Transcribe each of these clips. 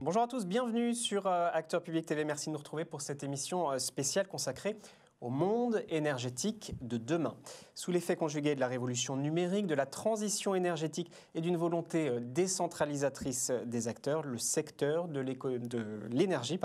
Bonjour à tous, bienvenue sur Acteurs Public TV. Merci de nous retrouver pour cette émission spéciale consacrée au monde énergétique de demain. Sous l'effet conjugué de la révolution numérique, de la transition énergétique et d'une volonté décentralisatrice des acteurs, le secteur de l'énergie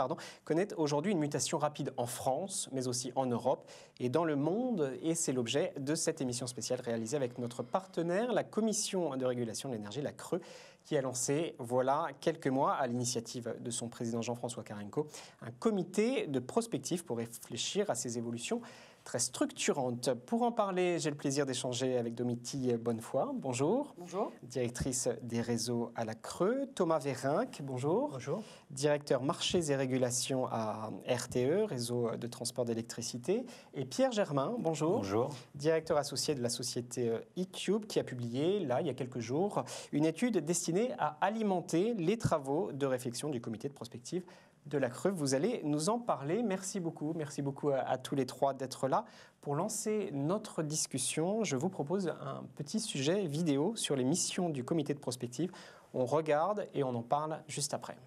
connaît aujourd'hui une mutation rapide en France, mais aussi en Europe et dans le monde. Et c'est l'objet de cette émission spéciale réalisée avec notre partenaire, la Commission de régulation de l'énergie, la CRE, qui a lancé, voilà quelques mois, à l'initiative de son président Jean-François Carenco, un comité de prospective pour réfléchir à ces évolutions très structurantes. Pour en parler, j'ai le plaisir d'échanger avec Domitille Bonnefoy. Bonjour. Bonjour. Directrice des réseaux à la CRE. Thomas Vérinck, bonjour. Bonjour. Directeur marchés et régulations à RTE, réseau de transport d'électricité. Et Pierre Germain, bonjour. Bonjour. Directeur associé de la société eCube, qui a publié, là, il y a quelques jours, une étude destinée à alimenter les travaux de réflexion du comité de prospective de la CRE. Vous allez nous en parler. Merci beaucoup à tous les trois d'être là. Pour lancer notre discussion, je vous propose un petit sujet vidéo sur les missions du comité de prospective. On regarde et on en parle juste après.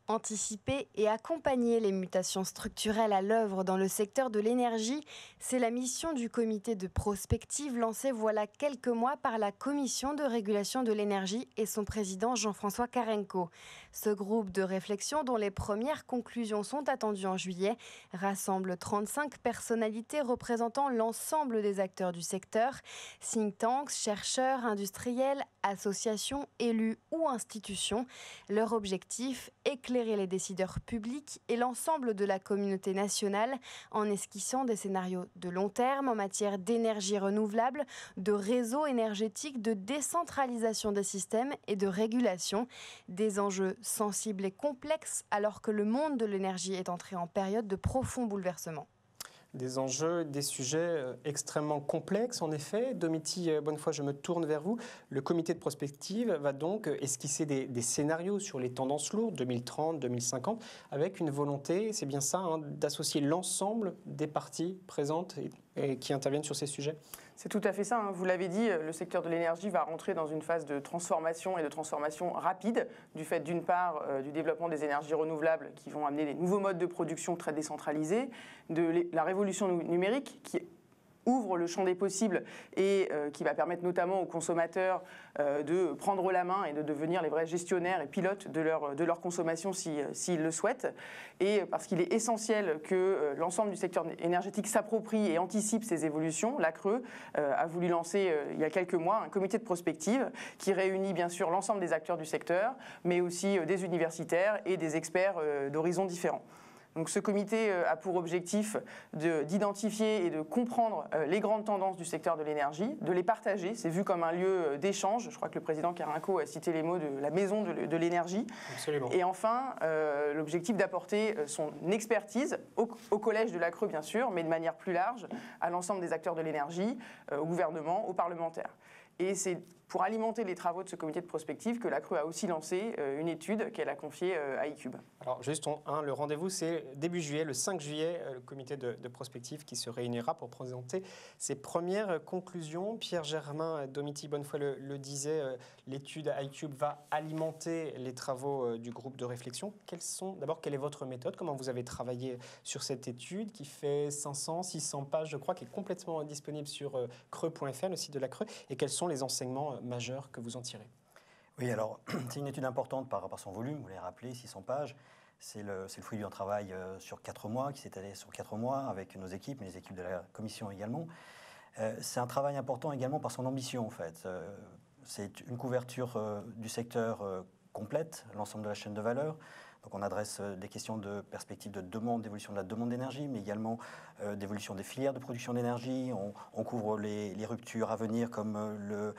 Anticiper et accompagner les mutations structurelles à l'œuvre dans le secteur de l'énergie, c'est la mission du comité de prospective lancée voilà quelques mois par la Commission de régulation de l'énergie et son président Jean-François Carenco. Ce groupe de réflexion, dont les premières conclusions sont attendues en juillet, rassemble 35 personnalités représentant l'ensemble des acteurs du secteur, think tanks, chercheurs, industriels, associations, élus ou institutions. Leur objectif, éclairer les décideurs publics et l'ensemble de la communauté nationale en esquissant des scénarios de long terme en matière d'énergie renouvelable, de réseaux énergétiques, de décentralisation des systèmes et de régulation. Des enjeux sensibles et complexes alors que le monde de l'énergie est entré en période de profond bouleversement. Des enjeux, des sujets extrêmement complexes, en effet. Domitille Bonnefoy, je me tourne vers vous. Le comité de prospective va donc esquisser des scénarios sur les tendances lourdes, 2030, 2050, avec une volonté, c'est bien ça, d'associer l'ensemble des parties présentes et qui interviennent sur ces sujets. C'est tout à fait ça. Vous l'avez dit, le secteur de l'énergie va rentrer dans une phase de transformation et de transformation rapide, du fait d'une part du développement des énergies renouvelables qui vont amener des nouveaux modes de production très décentralisés, de la révolution numérique qui ouvre le champ des possibles et qui va permettre notamment aux consommateurs de prendre la main et de devenir les vrais gestionnaires et pilotes de leur consommation s'ils le souhaitent. Et parce qu'il est essentiel que l'ensemble du secteur énergétique s'approprie et anticipe ces évolutions, la CRE a voulu lancer il y a quelques mois un comité de prospective qui réunit bien sûr l'ensemble des acteurs du secteur, mais aussi des universitaires et des experts d'horizons différents. Donc ce comité a pour objectif d'identifier et de comprendre les grandes tendances du secteur de l'énergie, de les partager. C'est vu comme un lieu d'échange. Je crois que le président Carenco a cité les mots de la maison de l'énergie. Absolument. Et enfin, l'objectif d'apporter son expertise au collège de la CRE, bien sûr, mais de manière plus large, à l'ensemble des acteurs de l'énergie, au gouvernement, aux parlementaires. Et c'est pour alimenter les travaux de ce comité de prospective que la CRE a aussi lancé une étude qu'elle a confiée à eCube. Alors juste, le rendez-vous, c'est début juillet, le 5 juillet, le comité de prospective qui se réunira pour présenter ses premières conclusions. Pierre Germain, Domitille Bonnefoy le disait, l'étude à eCube va alimenter les travaux du groupe de réflexion. D'abord, quelle est votre méthode? Comment vous avez travaillé sur cette étude qui fait 500, 600 pages, je crois, qui est complètement disponible sur creux.fr, le site de la CRE, et quels sont les enseignements majeurs que vous en tirez? Oui, alors c'est une étude importante par son volume, vous l'avez rappelé, 600 pages. C'est le fruit d'un travail sur 4 mois, qui s'est étalé sur 4 mois avec nos équipes, mais les équipes de la commission également. C'est un travail important également par son ambition en fait. C'est une couverture du secteur complète, l'ensemble de la chaîne de valeur. Donc on adresse des questions de perspective de demande, d'évolution de la demande d'énergie, mais également d'évolution des filières de production d'énergie. On couvre les ruptures à venir comme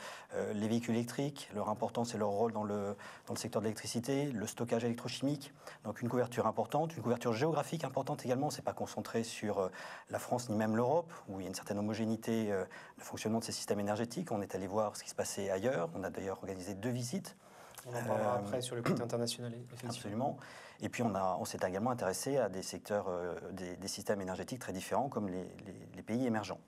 les véhicules électriques, leur importance et leur rôle dans le secteur de l'électricité, le stockage électrochimique. Donc une couverture importante, une couverture géographique importante également. C'est pas concentré sur la France ni même l'Europe, où il y a une certaine homogénéité de fonctionnement de ces systèmes énergétiques. On est allé voir ce qui se passait ailleurs. On a d'ailleurs organisé 2 visites. On en parlera après sur le côté international. Absolument. Et puis on s'est également intéressé à des secteurs, des systèmes énergétiques très différents comme les pays émergents.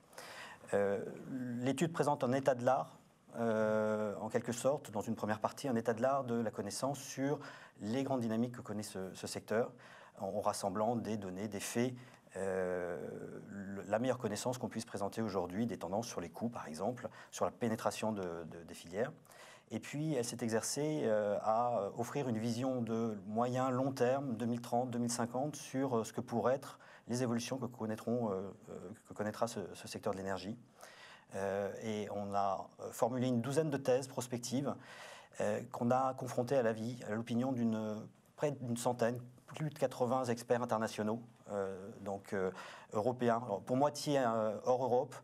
L'étude présente un état de l'art en quelque sorte, dans une première partie, un état de l'art de la connaissance sur les grandes dynamiques que connaît ce secteur, en rassemblant des données, des faits, la meilleure connaissance qu'on puisse présenter aujourd'hui des tendances sur les coûts, par exemple, sur la pénétration des filières. Et puis, elle s'est exercée à offrir une vision de moyen, long terme, 2030, 2050, sur ce que pourraient être les évolutions que connaîtra ce secteur de l'énergie. Et on a formulé une douzaine de thèses prospectives qu'on a confrontées à l'opinion près d'une centaine, plus de 80 experts internationaux, européens, pour moitié hors Europe,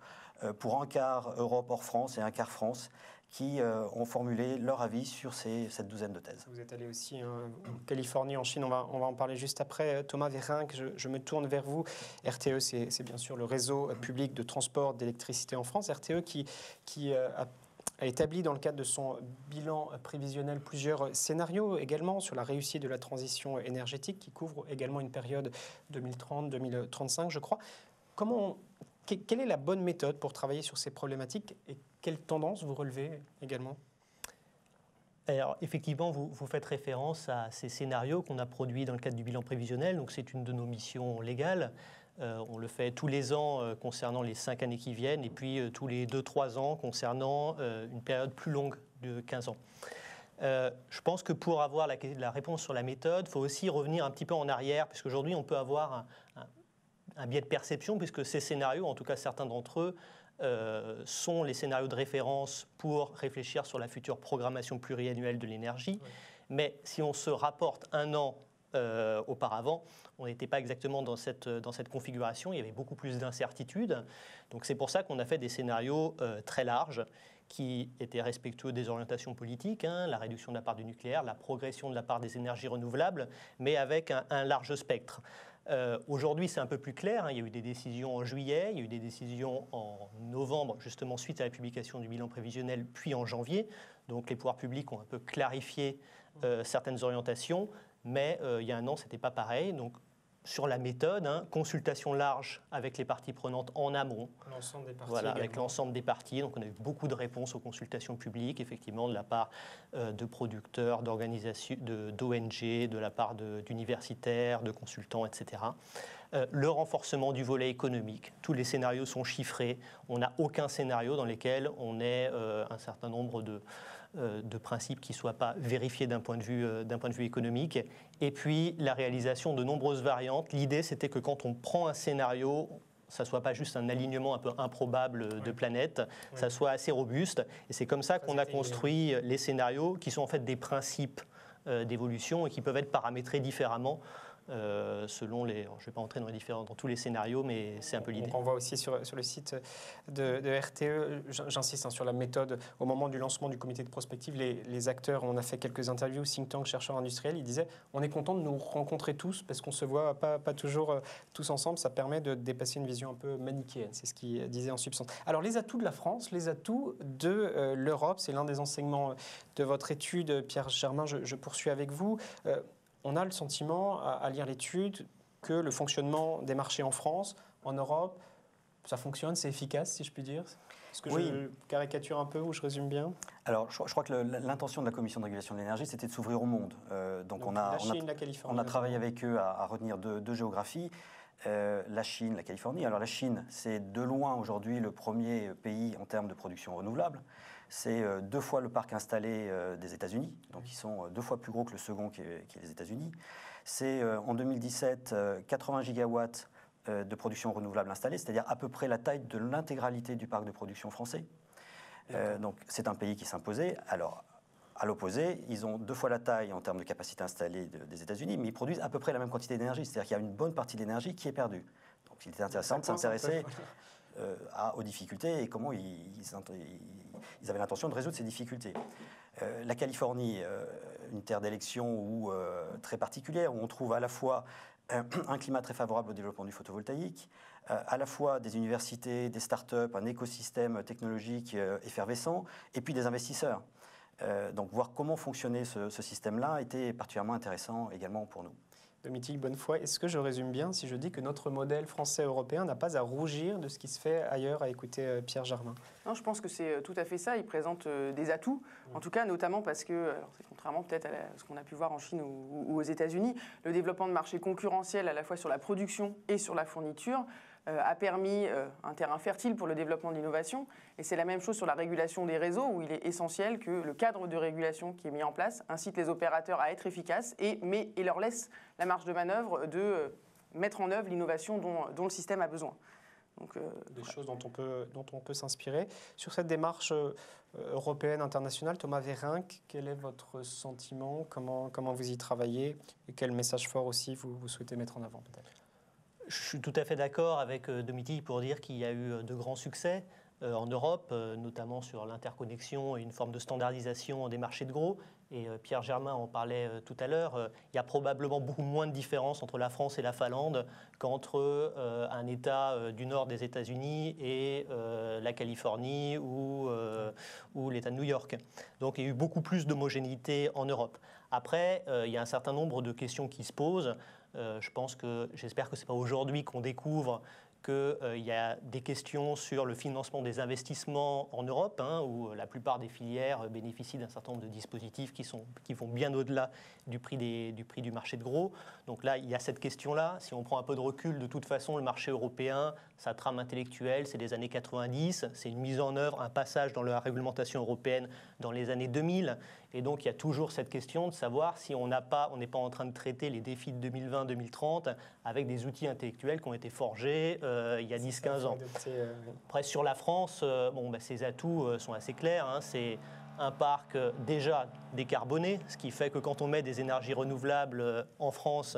pour un quart Europe hors France et un quart France, qui ont formulé leur avis sur cette douzaine de thèses. Vous êtes allé aussi en Californie, en Chine, on va en parler juste après. Thomas Vérinck, je me tourne vers vous. RTE, c'est bien sûr le réseau public de transport d'électricité en France. RTE qui a établi dans le cadre de son bilan prévisionnel plusieurs scénarios également sur la réussite de la transition énergétique qui couvre également une période 2030-2035, je crois. Quelle est la bonne méthode pour travailler sur ces problématiques et quelles tendances vous relevez également ? Alors, effectivement, vous faites référence à ces scénarios qu'on a produits dans le cadre du bilan prévisionnel. Donc, c'est une de nos missions légales. On le fait tous les ans concernant les 5 années qui viennent et puis tous les 2-3 ans concernant une période plus longue de 15 ans. Je pense que pour avoir la réponse sur la méthode, il faut aussi revenir un petit peu en arrière, puisqu'aujourd'hui, on peut avoir un biais de perception, puisque ces scénarios, en tout cas certains d'entre eux, sont les scénarios de référence pour réfléchir sur la future programmation pluriannuelle de l'énergie. Oui. Mais si on se rapporte un an auparavant, on n'était pas exactement dans cette configuration, il y avait beaucoup plus d'incertitudes. Donc c'est pour ça qu'on a fait des scénarios très larges qui étaient respectueux des orientations politiques, la réduction de la part du nucléaire, la progression de la part des énergies renouvelables, mais avec un large spectre. Aujourd'hui, c'est un peu plus clair. Il y a eu des décisions en juillet, il y a eu des décisions en novembre, justement suite à la publication du bilan prévisionnel, puis en janvier. Donc les pouvoirs publics ont un peu clarifié certaines orientations, mais il y a un an, ce n'était pas pareil. Donc sur la méthode, consultation large avec les parties prenantes en amont. L'ensemble des parties. Voilà, avec l'ensemble des parties. Donc on a eu beaucoup de réponses aux consultations publiques, effectivement, de la part de producteurs, d'organisations, d'ONG, de la part d'universitaires, de consultants, etc. Le renforcement du volet économique. Tous les scénarios sont chiffrés. On n'a aucun scénario dans lequel on ait un certain nombre de principes qui ne soient pas vérifiés d'un point de vue économique. Et puis, la réalisation de nombreuses variantes. L'idée, c'était que quand on prend un scénario, ça ne soit pas juste un alignement un peu improbable de planètes, ça soit assez robuste. Et c'est comme ça qu'on a construit les scénarios, qui sont en fait des principes d'évolution et qui peuvent être paramétrés différemment selon les... Je ne vais pas entrer dans tous les scénarios, mais c'est un peu l'idée. On voit aussi sur le site de RTE, j'insiste sur la méthode, au moment du lancement du comité de prospective, les acteurs, on a fait quelques interviews, think tank, chercheurs industriels, ils disaient on est content de nous rencontrer tous parce qu'on ne se voit pas toujours tous ensemble, ça permet de dépasser une vision un peu manichéenne, c'est ce qu'ils disaient en substance. Alors les atouts de la France, les atouts de l'Europe, c'est l'un des enseignements de votre étude, Pierre Germain, je poursuis avec vous. On a le sentiment, à lire l'étude, que le fonctionnement des marchés en France, en Europe, ça fonctionne, c'est efficace, si je puis dire. Est-ce que je caricature un peu ou je résume bien ? Alors, je crois que l'intention de la Commission de régulation de l'énergie, c'était de s'ouvrir au monde. Donc la Chine, la Californie. On a travaillé avec eux à retenir deux géographies. La Chine, la Californie. Alors la Chine, c'est de loin aujourd'hui le premier pays en termes de production renouvelable. C'est 2 fois le parc installé des États-Unis, donc ils sont 2 fois plus gros que le second qui est les États-Unis. C'est en 2017 80 gigawatts de production renouvelable installée, c'est-à-dire à peu près la taille de l'intégralité du parc de production français. Donc c'est un pays qui s'imposait. Alors à l'opposé, ils ont 2 fois la taille en termes de capacité installée des États-Unis, mais ils produisent à peu près la même quantité d'énergie, c'est-à-dire qu'il y a une bonne partie de l'énergie qui est perdue. Donc il était intéressant de s'intéresser aux difficultés et comment ils avaient l'intention de résoudre ces difficultés. La Californie, une terre d'élection très particulière, où on trouve à la fois un climat très favorable au développement du photovoltaïque, à la fois des universités, des start-up, un écosystème technologique effervescent, et puis des investisseurs. Donc voir comment fonctionnait ce système-là était particulièrement intéressant également pour nous. Domitil Bonnefoy, est-ce que je résume bien si je dis que notre modèle français-européen n'a pas à rougir de ce qui se fait ailleurs, à écouter Pierre Germain? Non, je pense que c'est tout à fait ça. Il présente des atouts, en tout cas notamment parce que, alors, contrairement peut-être à ce qu'on a pu voir en Chine ou aux États-Unis, le développement de marchés concurrentiels à la fois sur la production et sur la fourniture a permis un terrain fertile pour le développement de l'innovation. Et c'est la même chose sur la régulation des réseaux, où il est essentiel que le cadre de régulation qui est mis en place incite les opérateurs à être efficaces et leur laisse la marge de manœuvre de mettre en œuvre l'innovation dont le système a besoin. Donc, des choses dont on peut s'inspirer. Sur cette démarche européenne, internationale, Thomas Vérinck, quel est votre sentiment? Comment vous y travaillez? Et quel message fort aussi vous souhaitez mettre en avant peut-être? Je suis tout à fait d'accord avec Domitil pour dire qu'il y a eu de grands succès en Europe, notamment sur l'interconnexion et une forme de standardisation des marchés de gros. Et Pierre Germain en parlait tout à l'heure. Il y a probablement beaucoup moins de différence entre la France et la Finlande qu'entre un État du nord des États-Unis et la Californie ou l'État de New York. Donc il y a eu beaucoup plus d'homogénéité en Europe. Après, il y a un certain nombre de questions qui se posent. J'espère que ce n'est pas aujourd'hui qu'on découvre qu'il y a des questions sur le financement des investissements en Europe, où la plupart des filières bénéficient d'un certain nombre de dispositifs qui vont bien au-delà du prix du marché de gros. Donc là, il y a cette question-là. Si on prend un peu de recul, de toute façon, le marché européen, sa trame intellectuelle, c'est des années 90. C'est une mise en œuvre, un passage dans la réglementation européenne dans les années 2000. Et donc, il y a toujours cette question de savoir si on n'est pas en train de traiter les défis de 2020-2030 avec des outils intellectuels qui ont été forgés il y a 10-15 ans. Après, sur la France, ses atouts sont assez clairs. C'est un parc déjà décarboné, ce qui fait que quand on met des énergies renouvelables en France,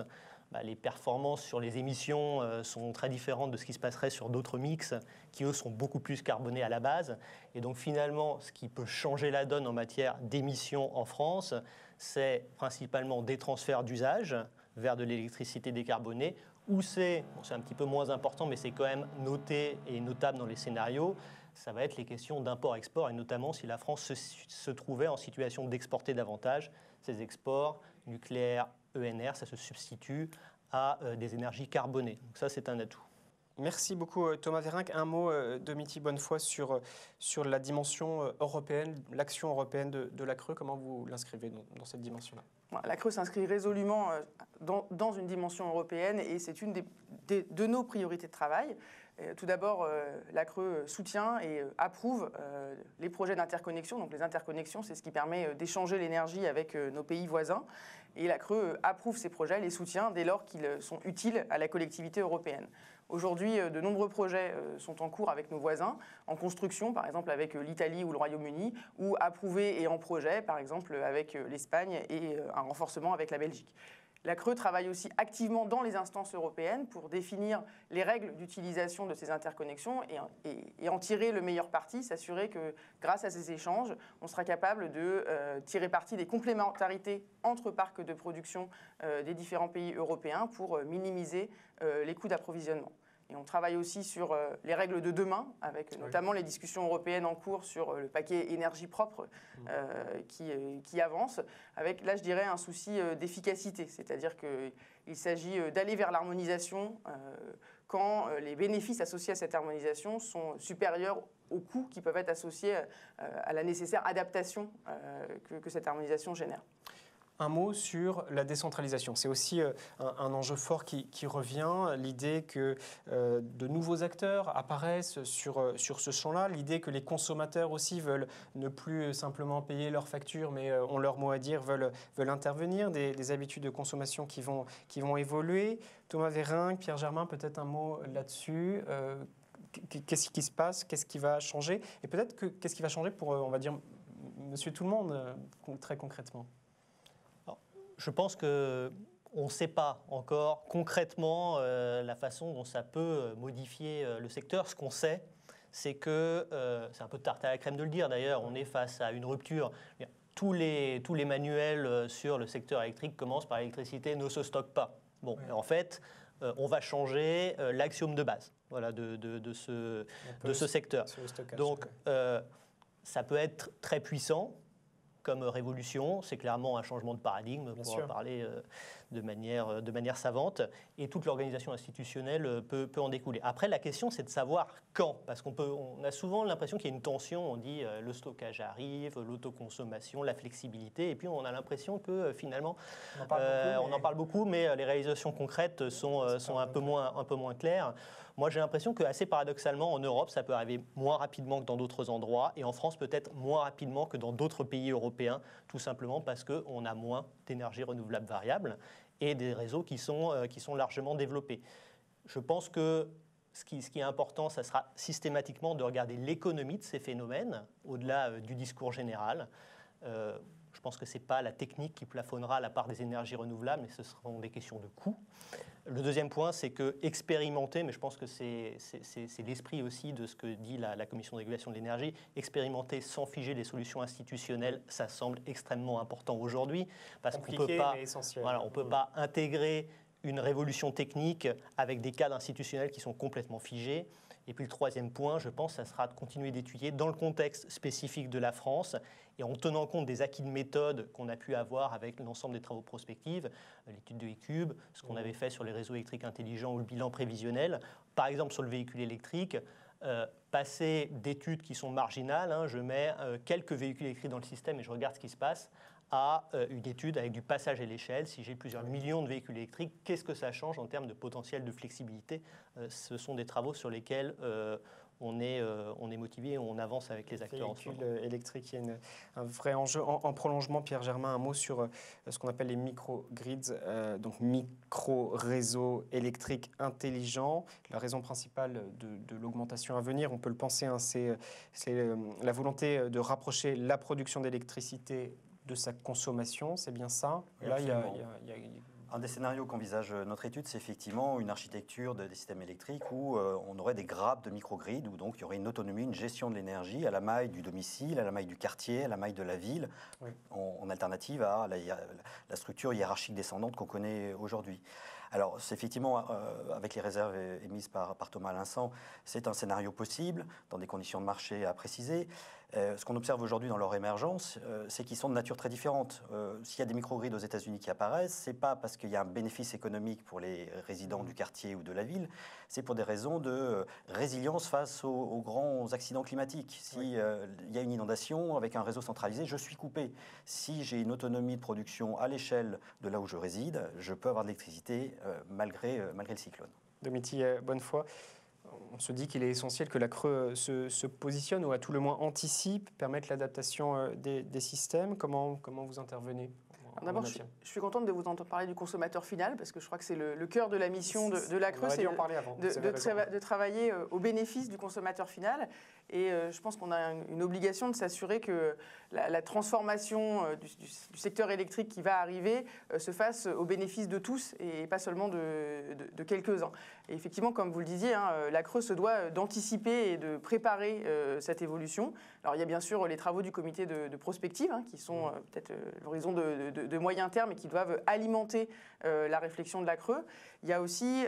les performances sur les émissions sont très différentes de ce qui se passerait sur d'autres mix qui, eux, sont beaucoup plus carbonés à la base. Et donc, finalement, ce qui peut changer la donne en matière d'émissions en France, c'est principalement des transferts d'usage vers de l'électricité décarbonée, où c'est un petit peu moins important, mais c'est quand même noté et notable dans les scénarios, ça va être les questions d'import-export, et notamment si la France se trouvait en situation d'exporter davantage ses exports nucléaires, ENR, ça se substitue à des énergies carbonées. Donc ça, c'est un atout. Merci beaucoup Thomas Vérinck. Un mot, Domitil Bonnefoy, sur la dimension européenne, l'action européenne de la CRE. Comment vous l'inscrivez dans cette dimension-là? La CRE s'inscrit résolument dans une dimension européenne et c'est une de nos priorités de travail. Tout d'abord, la CRE soutient et approuve les projets d'interconnexion. Donc les interconnexions, c'est ce qui permet d'échanger l'énergie avec nos pays voisins. Et la CRE approuve ces projets, les soutient dès lors qu'ils sont utiles à la collectivité européenne. Aujourd'hui, de nombreux projets sont en cours avec nos voisins, en construction, par exemple avec l'Italie ou le Royaume-Uni, ou approuvés et en projet, par exemple avec l'Espagne et un renforcement avec la Belgique. La CRE travaille aussi activement dans les instances européennes pour définir les règles d'utilisation de ces interconnexions et en tirer le meilleur parti, s'assurer que grâce à ces échanges, on sera capable de tirer parti des complémentarités entre parcs de production des différents pays européens pour minimiser les coûts d'approvisionnement. Et on travaille aussi sur les règles de demain, avec notamment les discussions européennes en cours sur le paquet énergie propre qui avance, avec, là, je dirais, un souci d'efficacité. C'est-à-dire qu'il s'agit d'aller vers l'harmonisation quand les bénéfices associés à cette harmonisation sont supérieurs aux coûts qui peuvent être associés à la nécessaire adaptation que cette harmonisation génère. Un mot sur la décentralisation. C'est aussi un enjeu fort qui revient, l'idée que de nouveaux acteurs apparaissent sur ce champ-là, l'idée que les consommateurs aussi veulent ne plus simplement payer leurs factures, mais ont leur mot à dire, veulent intervenir, des habitudes de consommation qui vont évoluer. Thomas Vérinck, Pierre Germain, peut-être un mot là-dessus. Qu'est-ce qui se passe? Qu'est-ce qui va changer? Et peut-être qu'est-ce qui va changer pour, on va dire, monsieur tout le monde, très concrètement? Je pense qu'on ne sait pas encore concrètement la façon dont ça peut modifier le secteur. Ce qu'on sait, c'est que, c'est un peu tarte à la crème de le dire d'ailleurs, on est face à une rupture. Tous les manuels sur le secteur électrique commencent par l'électricité ne se stocke pas. Bon, ouais. En fait, on va changer l'axiome de base de ce secteur. Donc, ça peut être très puissant comme révolution, c'est clairement un changement de paradigme pour parler de manière savante, et toute l'organisation institutionnelle peut en découler. Après, la question, c'est de savoir quand, parce qu'on a souvent l'impression qu'il y a une tension, on dit le stockage arrive, l'autoconsommation, la flexibilité, et puis on a l'impression que finalement, on en parle beaucoup, mais les réalisations concrètes sont un peu moins claires. Moi, j'ai l'impression que, assez paradoxalement, en Europe, ça peut arriver moins rapidement que dans d'autres endroits, et en France, peut-être moins rapidement que dans d'autres pays européens, tout simplement parce qu'on a moins d'énergie renouvelable variable et des réseaux qui sont largement développés. Je pense que ce qui est important, ça sera systématiquement de regarder l'économie de ces phénomènes, au-delà du discours général. Je pense que ce n'est pas la technique qui plafonnera la part des énergies renouvelables, mais ce seront des questions de coût. Le deuxième point, c'est que expérimenter, mais je pense que c'est l'esprit aussi de ce que dit la Commission de régulation de l'énergie, expérimenter sans figer les solutions institutionnelles, ça semble extrêmement important aujourd'hui, parce qu'on ne peut pas intégrer une révolution technique avec des cadres institutionnels qui sont complètement figés. Et puis le troisième point, je pense, ça sera de continuer d'étudier dans le contexte spécifique de la France et en tenant compte des acquis de méthode qu'on a pu avoir avec l'ensemble des travaux prospectifs, l'étude de E-Cube, ce qu'on avait fait sur les réseaux électriques intelligents ou le bilan prévisionnel. Par exemple, sur le véhicule électrique, passer d'études qui sont marginales, je mets quelques véhicules électriques dans le système et je regarde ce qui se passe, à une étude avec du passage à l'échelle. Si j'ai plusieurs millions de véhicules électriques, qu'est-ce que ça change en termes de potentiel de flexibilité? Ce sont des travaux sur lesquels on est motivé et on avance avec les acteurs. Véhicules électriques, il y a un vrai enjeu. En prolongement, Pierre Germain, un mot sur ce qu'on appelle les microgrids, donc micro-réseaux électriques intelligents. La raison principale de l'augmentation à venir, on peut le penser, c'est la volonté de rapprocher la production d'électricité de sa consommation, c'est bien ça? Oui, là, un des scénarios qu'envisage notre étude, c'est effectivement une architecture des systèmes électriques où on aurait des grappes de microgrids, où donc il y aurait une autonomie, une gestion de l'énergie à la maille du domicile, à la maille du quartier, à la maille de la ville, oui, en alternative à la structure hiérarchique descendante qu'on connaît aujourd'hui. Alors, c'est effectivement, avec les réserves émises par Thomas à l'instant, c'est un scénario possible, dans des conditions de marché à préciser. Ce qu'on observe aujourd'hui dans leur émergence, c'est qu'ils sont de nature très différente. S'il y a des microgrids aux États-Unis qui apparaissent, ce n'est pas parce qu'il y a un bénéfice économique pour les résidents du quartier ou de la ville, c'est pour des raisons de résilience face aux grands accidents climatiques. Si il y a une inondation avec un réseau centralisé, je suis coupé. Si j'ai une autonomie de production à l'échelle de là où je réside, je peux avoir de l'électricité malgré le cyclone. Domitille Bonnefoy, on se dit qu'il est essentiel que la CRE se positionne ou à tout le moins anticipe, permette l'adaptation des systèmes. Comment vous intervenez? D'abord, je suis contente de vous entendre parler du consommateur final, parce que je crois que c'est le cœur de la mission de la CRE, c'est de travailler au bénéfice du consommateur final. Et je pense qu'on a une obligation de s'assurer que la transformation du secteur électrique qui va arriver se fasse au bénéfice de tous et pas seulement de quelques-uns. Et effectivement, comme vous le disiez, la CRE se doit d'anticiper et de préparer cette évolution. Alors il y a bien sûr les travaux du comité de prospective, qui sont peut-être l'horizon de moyen terme et qui doivent alimenter la réflexion de la CRE. Il y a aussi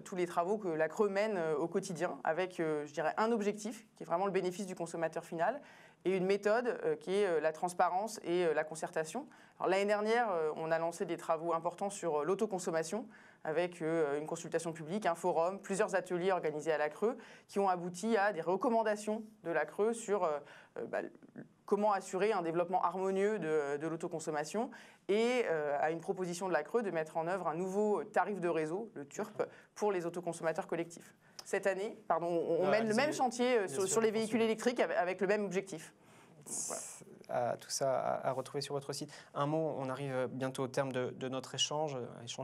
tous les travaux que la CRE mène au quotidien avec, je dirais, un objectif qui est vraiment le bénéfice du consommateur final et une méthode qui est la transparence et la concertation. L'année dernière, on a lancé des travaux importants sur l'autoconsommation avec une consultation publique, un forum, plusieurs ateliers organisés à la CRE qui ont abouti à des recommandations de la CRE sur comment assurer un développement harmonieux de l'autoconsommation et à une proposition de la CRE de mettre en œuvre un nouveau tarif de réseau, le TURP, pour les autoconsommateurs collectifs. Cette année, on mène le même chantier sur les véhicules électriques avec le même objectif. Voilà. Tout ça à retrouver sur votre site. Un mot, on arrive bientôt au terme de notre échange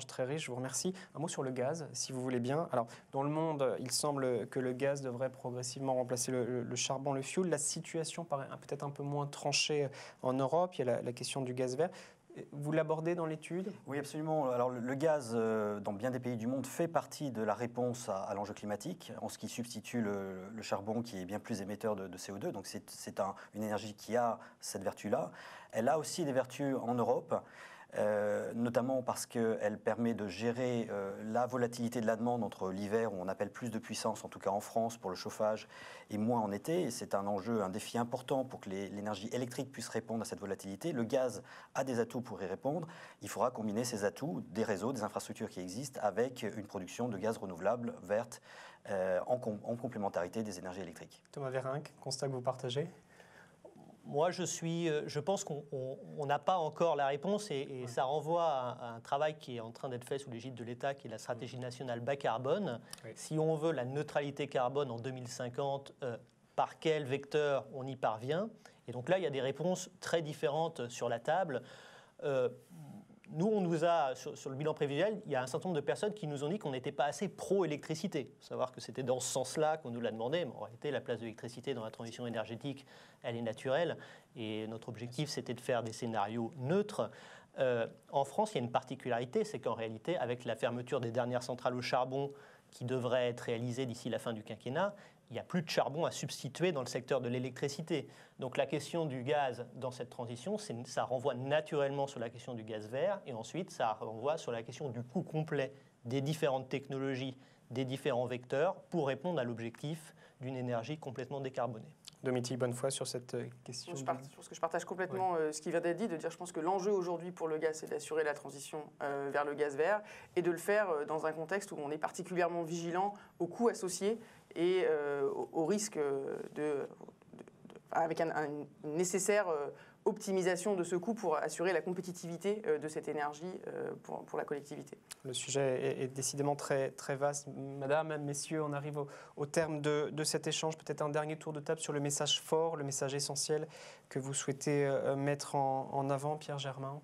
très riche, je vous remercie. Un mot sur le gaz, si vous voulez bien. Alors, dans le monde, il semble que le gaz devrait progressivement remplacer le charbon, le fioul. La situation paraît peut-être un peu moins tranchée en Europe. Il y a la question du gaz vert. Vous l'abordez dans l'étude? Oui, absolument. Alors, le gaz, dans bien des pays du monde, fait partie de la réponse à l'enjeu climatique, en ce qui substitue le charbon, qui est bien plus émetteur de CO2. Donc, c'est une énergie qui a cette vertu-là. Elle a aussi des vertus en Europe. notamment parce qu'elle permet de gérer la volatilité de la demande entre l'hiver, où on appelle plus de puissance, en tout cas en France, pour le chauffage, et moins en été. Et c'est un enjeu, un défi important pour que l'énergie électrique puisse répondre à cette volatilité. Le gaz a des atouts pour y répondre. Il faudra combiner ces atouts, des réseaux, des infrastructures qui existent, avec une production de gaz renouvelable, verte, en complémentarité des énergies électriques. Thomas Vérinck, constat que vous partagez? Moi, je pense qu'on n'a pas encore la réponse et ça renvoie à un travail qui est en train d'être fait sous l'égide de l'État, qui est la stratégie nationale bas carbone. Oui. Si on veut la neutralité carbone en 2050, par quel vecteur on y parvient? Et donc là, il y a des réponses très différentes sur la table. Nous, on nous a, sur le bilan prévisionnel, il y a un certain nombre de personnes qui nous ont dit qu'on n'était pas assez pro-électricité. Il faut savoir que c'était dans ce sens-là qu'on nous l'a demandé. Mais en réalité, la place de l'électricité dans la transition énergétique, elle est naturelle. Et notre objectif, c'était de faire des scénarios neutres. En France, il y a une particularité, c'est qu'en réalité, avec la fermeture des dernières centrales au charbon qui devrait être réalisée d'ici la fin du quinquennat, il n'y a plus de charbon à substituer dans le secteur de l'électricité. Donc la question du gaz dans cette transition, ça renvoie naturellement sur la question du gaz vert et ensuite ça renvoie sur la question du coût complet des différentes technologies, des différents vecteurs pour répondre à l'objectif d'une énergie complètement décarbonée. Domitille Bonnefoy, sur cette question. Je pense que je partage complètement ce qui vient d'être dit, de dire je pense que l'enjeu aujourd'hui pour le gaz, c'est d'assurer la transition vers le gaz vert et de le faire dans un contexte où on est particulièrement vigilant aux coûts associés et au risque avec une nécessaire optimisation de ce coût pour assurer la compétitivité de cette énergie pour la collectivité. Le sujet est décidément très, très vaste. Madame, messieurs, on arrive au terme de cet échange. Peut-être un dernier tour de table sur le message fort, le message essentiel que vous souhaitez mettre en avant, Pierre Germain.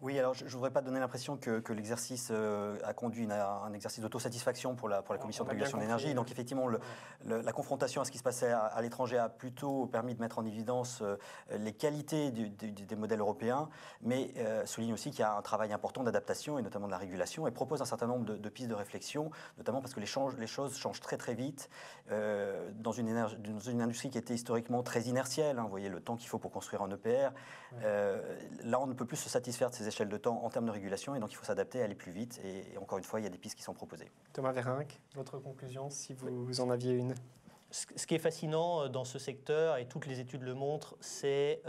Oui, alors je ne voudrais pas donner l'impression que l'exercice a conduit à un exercice d'autosatisfaction pour la Commission de régulation de l'énergie. Donc effectivement, la confrontation à ce qui se passait à l'étranger a plutôt permis de mettre en évidence les qualités des modèles européens, mais souligne aussi qu'il y a un travail important d'adaptation et notamment de la régulation et propose un certain nombre de pistes de réflexion, notamment parce que les choses changent très très vite dans une industrie qui était historiquement très inertielle. Vous voyez le temps qu'il faut pour construire un EPR. Là, on ne peut plus se satisfaire de ces échelles de temps en termes de régulation et donc il faut s'adapter, aller plus vite et encore une fois, il y a des pistes qui sont proposées. Thomas Vérinck, votre conclusion, si vous en aviez une? Ce qui est fascinant dans ce secteur, et toutes les études le montrent, c'est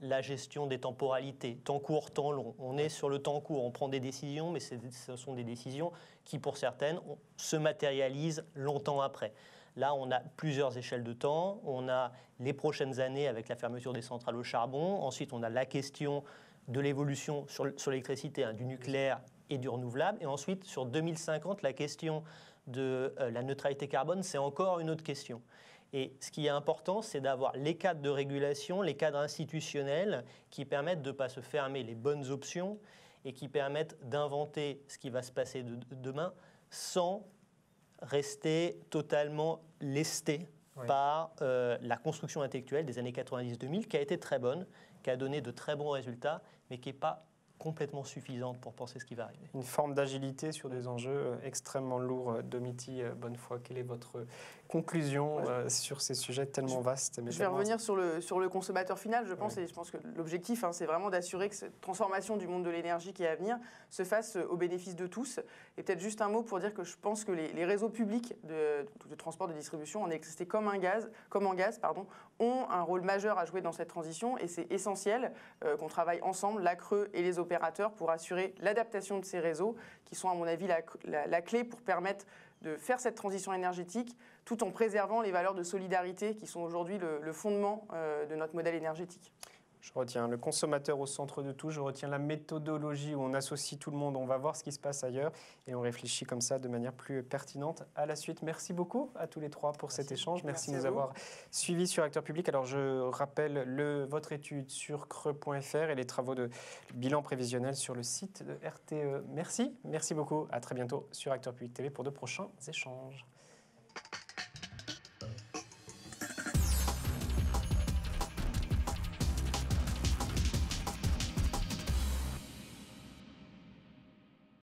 la gestion des temporalités, temps court, temps long. On est sur le temps court, on prend des décisions, mais ce sont des décisions qui, pour certaines, se matérialisent longtemps après. Là, on a plusieurs échelles de temps. On a les prochaines années avec la fermeture des centrales au charbon. Ensuite, on a la question de l'évolution sur l'électricité, du nucléaire et du renouvelable. Et ensuite, sur 2050, la question de la neutralité carbone, c'est encore une autre question. Et ce qui est important, c'est d'avoir les cadres de régulation, les cadres institutionnels qui permettent de ne pas se fermer les bonnes options et qui permettent d'inventer ce qui va se passer demain sans rester totalement lesté par la construction intellectuelle des années 90-2000, qui a été très bonne, qui a donné de très bons résultats, mais qui n'est pas complètement suffisante pour penser ce qui va arriver. Une forme d'agilité sur des enjeux extrêmement lourds. Domitille Bonnefoy, quelle est votre conclusion sur ces sujets tellement vastes? Je vais revenir sur le consommateur final, je pense, et je pense que l'objectif, c'est vraiment d'assurer que cette transformation du monde de l'énergie qui est à venir se fasse au bénéfice de tous. Et peut-être juste un mot pour dire que je pense que les réseaux publics de transport, de distribution en électricité comme en gaz, ont un rôle majeur à jouer dans cette transition et c'est essentiel qu'on travaille ensemble, la CRE et les opérateurs, pour assurer l'adaptation de ces réseaux qui sont à mon avis la clé pour permettre de faire cette transition énergétique tout en préservant les valeurs de solidarité qui sont aujourd'hui le fondement de notre modèle énergétique. Je retiens le consommateur au centre de tout, je retiens la méthodologie où on associe tout le monde, on va voir ce qui se passe ailleurs et on réfléchit comme ça de manière plus pertinente à la suite. Merci beaucoup à tous les trois pour cet échange. Merci de nous avoir suivis sur Acteurs Publics. Alors je rappelle votre étude sur creux.fr et les travaux de bilan prévisionnel sur le site de RTE. Merci beaucoup, à très bientôt sur Acteurs Publics TV pour de prochains échanges.